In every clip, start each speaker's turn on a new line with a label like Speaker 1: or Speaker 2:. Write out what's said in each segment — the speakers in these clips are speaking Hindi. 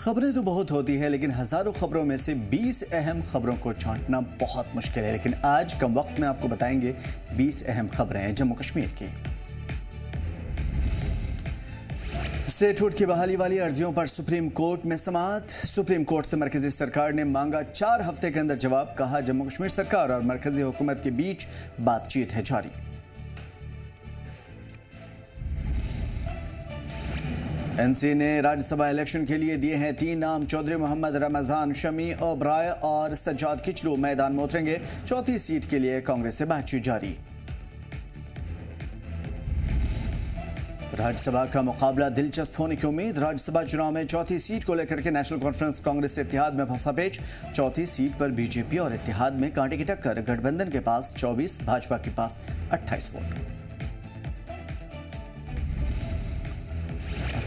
Speaker 1: खबरें तो बहुत होती है, लेकिन हजारों खबरों में से 20 अहम खबरों को छांटना बहुत मुश्किल है। लेकिन आज कम वक्त में आपको बताएंगे 20 अहम खबरें जम्मू कश्मीर की। स्टेटहुड की बहाली वाली अर्जियों पर सुप्रीम कोर्ट में समाअत। सुप्रीम कोर्ट से मरकजी सरकार ने मांगा 4 हफ्ते के अंदर जवाब। कहा जम्मू कश्मीर सरकार और मरकजी हुकूमत के बीच बातचीत है जारी। एनसी ने राज्यसभा इलेक्शन के लिए दिए हैं 3 नाम। चौधरी मोहम्मद रमजान, शमी ओबराय और सज्जाद किचलू मैदान में उतरेंगे। चौथी सीट के लिए कांग्रेस से बातचीत जारी। राज्यसभा का मुकाबला दिलचस्प होने की उम्मीद। राज्यसभा चुनाव में चौथी सीट को लेकर के नेशनल कॉन्फ्रेंस कांग्रेस से इत्तेहाद में फंसा पेच। चौथी सीट पर बीजेपी और इत्तेहाद में कांटे की टक्कर। गठबंधन के पास 24, भाजपा के पास 28 वोट।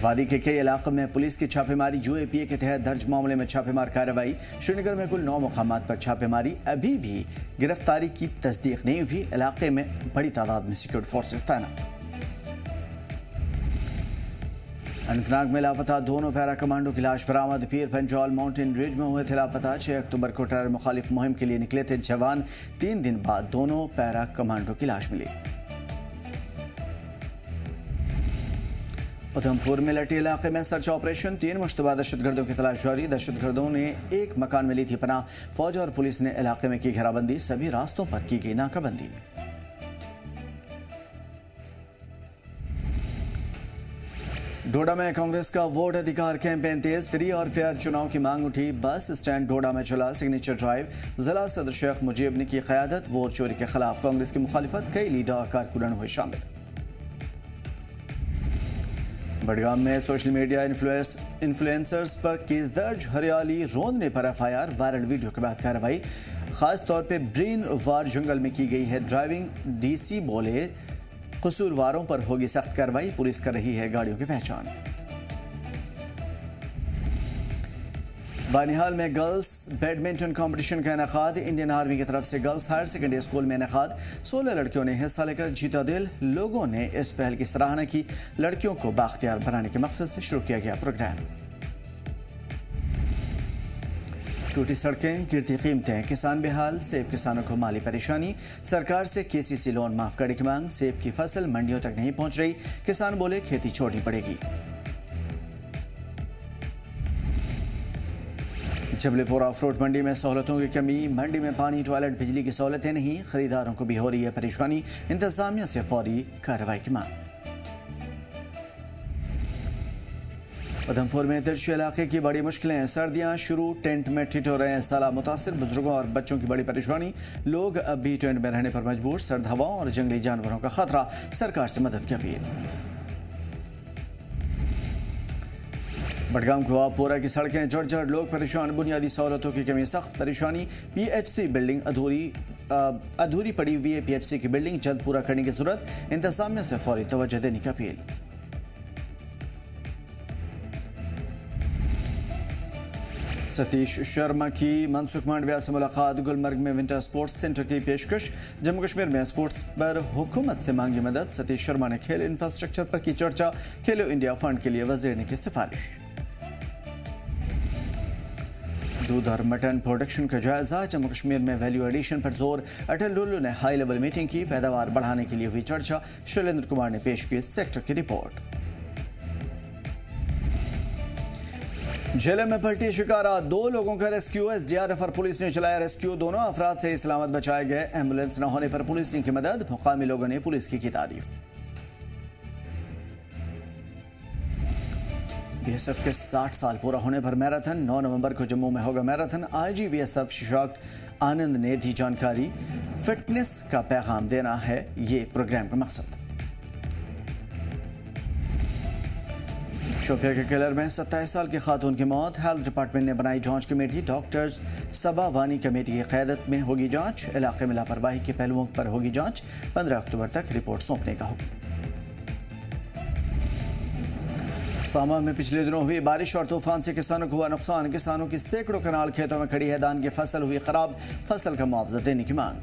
Speaker 1: वादी के कई इलाकों में पुलिस की छापेमारी। यूएपीए के तहत दर्ज मामले में छापेमार कार्रवाई। श्रीनगर में कुल 9 मुकामात पर छापेमारी। अभी भी गिरफ्तारी की तस्दीक नहीं हुई। इलाके में बड़ी तादाद में सिक्योरिटी फोर्सेस तैनात। अनंतनाग में लापता दोनों पैरा कमांडो की लाश बरामद। पीर पंजाल माउंटेन रेंज में हुए थे लापता। 6 अक्टूबर को टेरर मुखालिफ मुहिम के लिए निकले थे जवान। 3 दिन बाद दोनों पैरा कमांडो की लाश मिली। उधमपुर में लटी इलाके में सर्च ऑपरेशन। 3 मुश्तबा दहशतगर्दों की तलाश जारी। दहशतगर्दों ने एक मकान में ली थी पनाह। फौज और पुलिस ने इलाके में की घेराबंदी। सभी रास्तों पर की गई नाकाबंदी। डोडा में कांग्रेस का वोट अधिकार कैंपेन तेज। फ्री और फेयर चुनाव की मांग उठी। बस स्टैंड डोडा में चला सिग्नेचर ड्राइव। जिला सदर शेख मुजीब ने की क़यादत। वोट चोरी के खिलाफ कांग्रेस की मुखालिफत। कई लीडर और कारकुनान हुए शामिल। बडगाम में सोशल मीडिया इन्फ्लुएंसर्स पर केस दर्ज। हरियाली रोंदने पर एफआईआर। वायरल वीडियो के बाद कार्रवाई। खास तौर पे ब्रीन वार जंगल में की गई है ड्राइविंग। डीसी बोले कसूरवारों पर होगी सख्त कार्रवाई। पुलिस कर रही है गाड़ियों की पहचान। बानिहाल में गर्ल्स बैडमिंटन कंपटीशन का इनेकाद। इंडियन आर्मी की तरफ से गर्ल्स हायर सेकेंडरी स्कूल में इनेकाद। 16 लड़कियों ने हिस्सा लेकर जीता दिल। लोगों ने इस पहल की सराहना की। लड़कियों को बाख्तियार बनाने के मकसद से शुरू किया गया प्रोग्राम। टूटी सड़कें, गिरती कीमतें, किसान बेहाल। सेब किसानों को माली परेशानी। सरकार से केसीसी लोन माफ करने की मांग। सेब की फसल मंडियों तक नहीं पहुंच रही। किसान बोले खेती छोड़नी पड़ेगी। जबलपुरा फ्रूट मंडी में सहूलतों की कमी। मंडी में पानी, टॉयलेट, बिजली की सहूलतें नहीं। खरीदारों को भी हो रही है परेशानी। इंतजामिया से फौरी कार्रवाई की मांग। उधमपुर में तिरछी इलाके की बड़ी मुश्किलें। सर्दियां शुरू, टेंट में ठिठुर रहे सैलाब मुतासिर। बुजुर्गों और बच्चों की बड़ी परेशानी। लोग अब भी टेंट में रहने पर मजबूर। सर्द हवाओं और जंगली जानवरों का खतरा। सरकार से मदद की अपील। बडगाम कुआपोरा की सड़कें जर्जर। लोग परेशान। बुनियादी सहूलतों की कमी, सख्त परेशानी। पीएचसी बिल्डिंग अधूरी पड़ी हुई है। पीएचसी की बिल्डिंग जल्द पूरा करने की जरूरत। इंतजामिया से फौरी तवज्जो देने की अपील। सतीश शर्मा की मनसुख मांडविया से मुलाकात। गुलमर्ग में विंटर स्पोर्ट्स सेंटर की पेशकश। जम्मू कश्मीर में स्पोर्ट्स पर हुकूमत से मांगी मदद। सतीश शर्मा ने खेल इंफ्रास्ट्रक्चर पर की चर्चा। खेलो इंडिया फंड के लिए वजीर ने की सिफारिश। दूध और मटन प्रोडक्शन का जायजा। जम्मू कश्मीर में वैल्यू एडिशन पर जोर। अटल डुल्लू ने हाई लेवल मीटिंग की। पैदावार बढ़ाने के लिए हुई चर्चा। शैलेंद्र कुमार ने पेश की सेक्टर की रिपोर्ट। झेलम में पलटी शिकारा। 2 लोगों का रेस्क्यू। एसडीआरएफ और पुलिस ने चलाया रेस्क्यू। दोनों अफराद से सलामत बचाए गए। एम्बुलेंस न होने पर पुलिस की मदद। मुकामी लोगों ने पुलिस की तारीफ। बीएसएफ के 60 साल पूरा होने पर मैराथन। 9 नवंबर को जम्मू में होगा मैराथन। आईजी बीएसएफ शिशाक आनंद ने दी जानकारी। फिटनेस का पैगाम देना है ये प्रोग्राम का मकसद। शोपिया के किलर में 27 साल की खातून की मौत। हेल्थ डिपार्टमेंट ने बनाई जांच कमेटी। डॉक्टर्स सबा वानी कमेटी की क़यादत में होगी जांच। इलाके में लापरवाही के पहलुओं पर होगी जांच। 15 अक्टूबर तक रिपोर्ट सौंपने का हुक्म। सामा में पिछले दिनों हुई बारिश और तूफान से किसानों को हुआ नुकसान। किसानों की सैकड़ों कनाल खेतों में खड़ी है। धान की फसल हुई खराब। फसल का मुआवजा देने की मांग।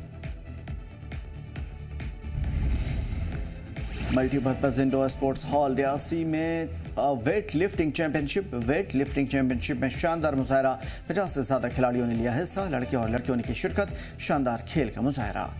Speaker 1: Multipurpose indoor sports hall Reasi में वेट लिफ्टिंग चैंपियनशिप में शानदार मुजाहरा, 50 से ज़्यादा खिलाड़ियों ने लिया हिस्सा। लड़के और लड़कियों ने की शिरकत, शानदार खेल का मुजाहरा।